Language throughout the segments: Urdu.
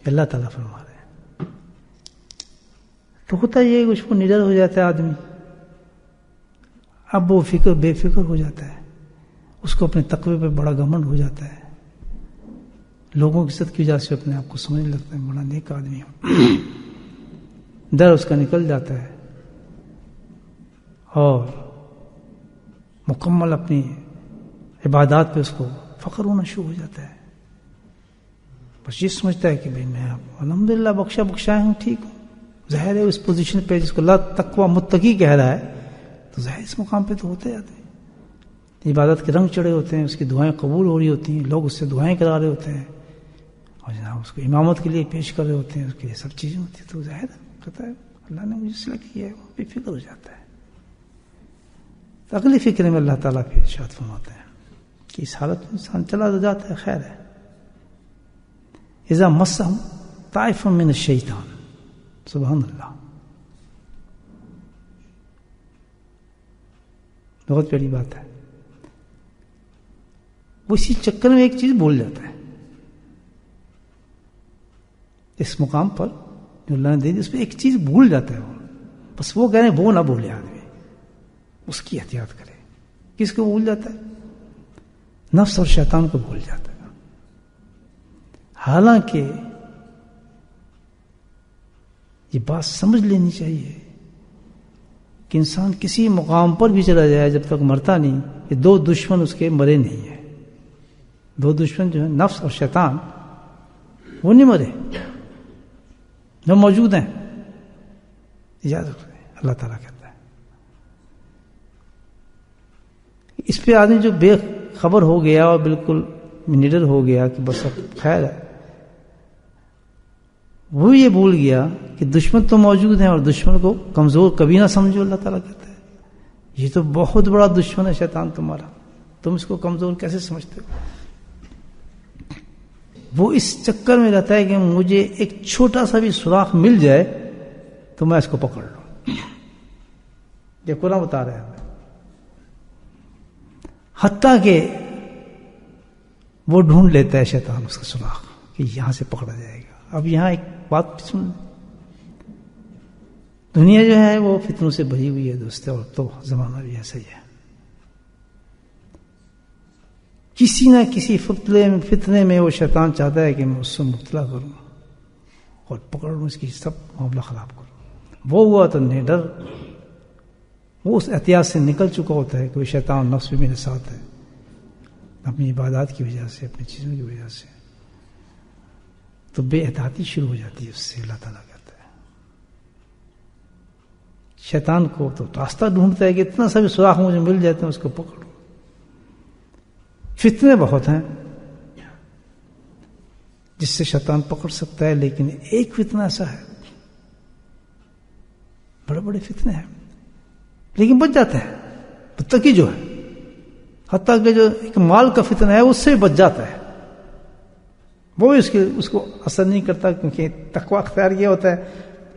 اللہ تعالیٰ فرما رہے ہیں. تو ہوتا یہ کہ اس کو نڈر ہو جاتا ہے آدمی، اب وہ بے فکر ہو جاتا ہے، اس کو اپنے تقوی پہ بڑا گھمنڈ ہو جاتا ہے، لوگوں کی عزت کی وجہ سے اپنے آپ کو سمجھنے لگتا ہے بڑا نیک آدمی ہو، ڈر اس کا نکل جاتا ہے اور مکمل اپنی عبادات پہ اس کو فخر ہونا شروع ہو جاتا ہے. بس یہ سمجھتا ہے کہ بھئی میں الحمدللہ بخشا ہوں، ٹھیک ہوں. ظاہر ہے اس پوزیشن پہ جس کو اللہ تقوی متقی کہہ رہا ہے تو ظاہر اس مقام پہ تو ہوتے جاتے ہیں، عبادت کے رنگ چڑھے ہوتے ہیں، اس کی دعائیں قبول ہو رہی ہوتی ہیں، لوگ اس سے دعائیں کرا رہے ہوتے ہیں اور جناب اس کو امامت کے لیے پیش کر رہے ہوتے ہیں، اس کے لیے سب چیزیں ہوتی ہیں. تو ظاہر کہتا ہے اللہ نے مجھے سلیکٹ کیا ہے، وہ بے فکر ہو جاتا ہے. تو اگلی فکر میں اللہ تعالیٰ پھر ارشاد فرماتے ہیں کہ اس حالت میں انسان چلا تو جاتا ہے، خیر ہے. اذا مسہم طائف من الشیطان، سبحان اللہ، بہت بڑی بات ہے. وہ اسی چکر میں ایک چیز بھول جاتا ہے. اس مقام پر جو اللہ نے دے دی اس پہ ایک چیز بھول جاتا ہے، وہ بس وہ کہہ رہے ہیں وہ نہ بھولے آدمی، اس کی احتیاط کرے. کس کو بھول جاتا ہے؟ نفس اور شیطان کو بھول جاتا ہے. حالانکہ یہ بات سمجھ لینی چاہیے کہ انسان کسی مقام پر بھی چلا جائے جب تک مرتا نہیں، یہ دو دشمن اس کے مرے نہیں ہیں. دو دشمن جو ہیں نفس اور شیطان، وہ نہیں مرے، جو موجود ہیں. یاد رکھیں اللہ تعالیٰ کہتا ہے اس پہ آدمی جو بے خبر ہو گیا اور بالکل نڈر ہو گیا کہ بس اب خیر ہے، وہ یہ بھول گیا کہ دشمن تو موجود ہیں اور دشمن کو کمزور کبھی نہ سمجھو. اللہ تعالیٰ کہتا ہے یہ تو بہت بڑا دشمن ہے شیطان تمہارا، تم اس کو کمزور کیسے سمجھتے ہو؟ وہ اس چکر میں رہتا ہے کہ مجھے ایک چھوٹا سا بھی سوراخ مل جائے تو میں اس کو پکڑ لوں. یہ قرآن بتا رہے ہیں. حتیٰ کہ وہ ڈھونڈ لیتا ہے شیطان اس کا سوراخ کہ یہاں سے پکڑا جائے گا. اب یہاں ایک بات سن لیں، دنیا جو ہے وہ فتنوں سے بھری ہوئی ہے دوستو، اور تو زمانہ بھی ایسا ہی ہے. کسی نہ کسی فتنے میں وہ شیطان چاہتا ہے کہ میں اس سے مبتلا کروں اور پکڑ لوں، اس کی سب معاملہ خراب کروں. وہ ہوا تو نڈر، وہ اس احتیاط سے نکل چکا ہوتا ہے کہ وہ شیطان نفس بھی میرے ساتھ ہے، اپنی عبادات کی وجہ سے، اپنی چیزوں کی وجہ سے. تو بے احتیاطی شروع ہو جاتی ہے اس سے. اللہ تعالیٰ کہتا ہے شیطان کو تو راستہ ڈھونڈتا ہے کہ اتنا سا بھی سوراخ مجھے مل جاتے ہیں اس کو پکڑوں. فتنے بہت ہیں جس سے شیطان پکڑ سکتا ہے، لیکن ایک فتنہ ایسا ہے، بڑے بڑے فتنے ہیں لیکن بچ جاتے ہیں. متقی جو ہے حتیٰ کہ جو ایک مال کا فتنہ ہے اس سے بھی بچ جاتا ہے، وہ بھی اس کو اثر نہیں کرتا، کیونکہ تقوی اختیار کیا ہوتا ہے.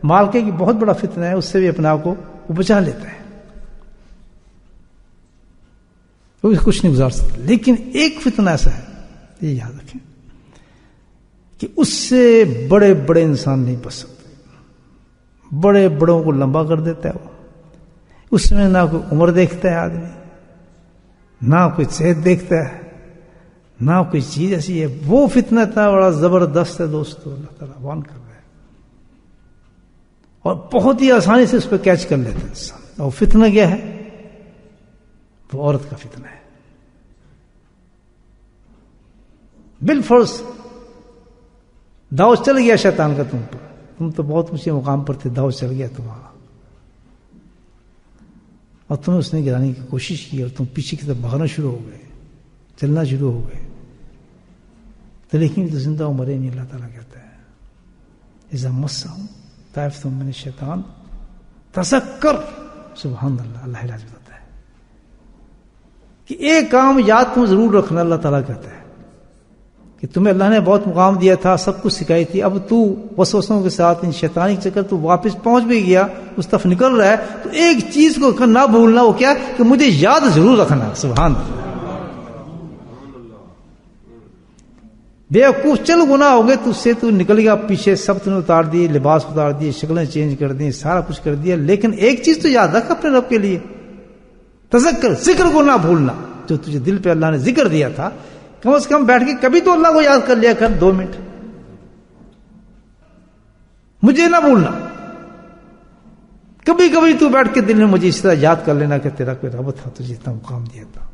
مال کے کی بہت بڑا فتنہ ہے، اس سے بھی اپنے آپ کو وہ بچا لیتا ہے، وہ بھی کچھ نہیں گزار سکتا. لیکن ایک فتنہ ایسا ہے، یہ یاد رکھیں کہ اس سے بڑے بڑے انسان نہیں بچ سکتے. بڑے بڑوں کو لمبا کر دیتا ہے وہ. اس میں نہ کوئی عمر دیکھتا ہے آدمی، نہ کوئی صحت دیکھتا ہے، نہ کوئی چیز ایسی ہے. وہ فتنہ اتنا بڑا زبردست ہے دوستو، اللہ تعالیٰ وان کر رہا ہے اور بہت ہی آسانی سے اس پہ کیچ کر لیتے ہیں انسان. اور فتنہ کیا ہے؟ وہ عورت کا فتنہ ہے. بالفرض داؤ چل گیا شیطان کا تم پر، تم تو بہت اونچے مقام پر تھے، داؤ چل گیا تمہارا اور تمہیں اس نے گرانے کی کوشش کی اور تم پیچھے کی طرف بھاگنا شروع ہو گئے، چلنا شروع ہو گئے. تو لیکن تو زندہ مرے نہیں. اللہ تعالیٰ کہتا ہے اذا مسہم طائف من الشیطان تذکر، سبحان اللہ. اللہ راج بتاتا ہے کہ ایک کام یاد تم ضرور رکھنا. اللہ تعالیٰ کہتا ہے کہ تمہیں اللہ نے بہت مقام دیا تھا، سب کچھ سکھائی تھی، اب تو وسوسوں کے ساتھ ان شیطانی چکر تو واپس پہنچ بھی گیا، اس طرف نکل رہا ہے. تو ایک چیز کو نہ بھولنا، وہ کیا کہ مجھے یاد ضرور رکھنا. سبحان اللہ. بیوقوف چل گناہ ہو گئے تجھ سے، تو نکل گیا پیچھے، سب تم نے اتار دیے، لباس اتار دیے، شکلیں چینج کر دی، سارا کچھ کر دیا، لیکن ایک چیز تو یاد رکھ اپنے رب کے لیے، تذکر، ذکر کو نہ بھولنا. جو تجھے دل پہ اللہ نے ذکر دیا تھا، کم از کم بیٹھ کے کبھی تو اللہ کو یاد کر لیا کر 2 منٹ. مجھے نہ بھولنا، کبھی کبھی تو بیٹھ کے دل میں مجھے اس طرح یاد کر لینا کہ تیرا کوئی رب تھا، تجھے اتنا مقام دیا تھا.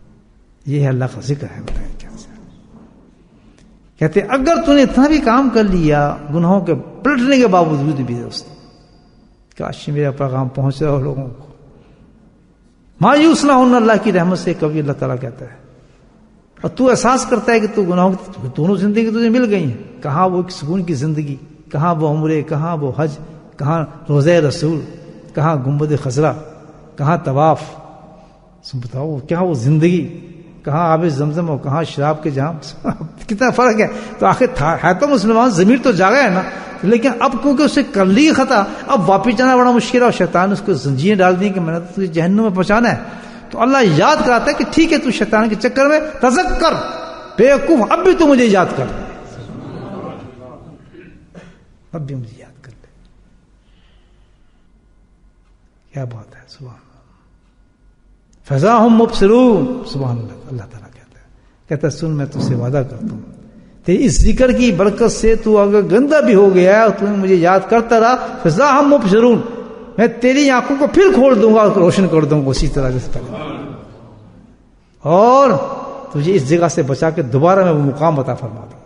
یہ ہے اللہ کا ذکر ہے. بتائیں کیا سے کہتے اگر تو نے اتنا بھی کام کر لیا گناہوں کے پلٹنے کے باوجود بھی دوست، کاش میرا پیغام پہنچ رہا ہو لوگوں کو. مایوس نہ ہونا اللہ کی رحمت سے، کبھی اللہ تعالیٰ کہتا ہے. اور تو احساس کرتا ہے کہ تو گناہوں کی دونوں زندگی تجھے مل گئی ہیں. کہاں وہ سکون کی زندگی، کہاں وہ عمرے، کہاں وہ حج، کہاں روضہ رسول، کہاں گنبد خضرا، کہاں طواف. بتاؤ کیا وہ زندگی، کہاں آب زمزم اور کہاں شراب کے جام، کتنا فرق ہے. تو آخر ہے تو مسلمان، ضمیر تو جاگا ہے نا، لیکن اب کیونکہ اسے کر لی خطا، اب واپس جانا بڑا مشکل ہے. اور شیطان اس کو زنجیریں ڈال دی کہ میں نے تو تجھے جہنم میں پہنچانا ہے. تو اللہ یاد کراتا ہے کہ ٹھیک ہے، تو شیطان کے چکر میں تذکر، بیوقوف، اب بھی تو مجھے یاد کر، اب بھی مجھے یاد کر لے. کیا بات ہے، سبحان اللہ. فضا ہم مبصرون، سبحان اللہ. اللہ تعالیٰ کہتا ہے سن، میں تجھ سے وعدہ کرتا ہوں تیری اس ذکر کی برکت سے تو اگر گندا بھی ہو گیا اور تم مجھے یاد کرتا رہا، فضا ہم مبصرون، میں تیری آنکھوں کو پھر کھول دوں گا اور روشن کر دوں گا اسی طرح جیسے پہلے، اور تجھے اس جگہ سے بچا کے دوبارہ میں وہ مقام عطا فرما دوں.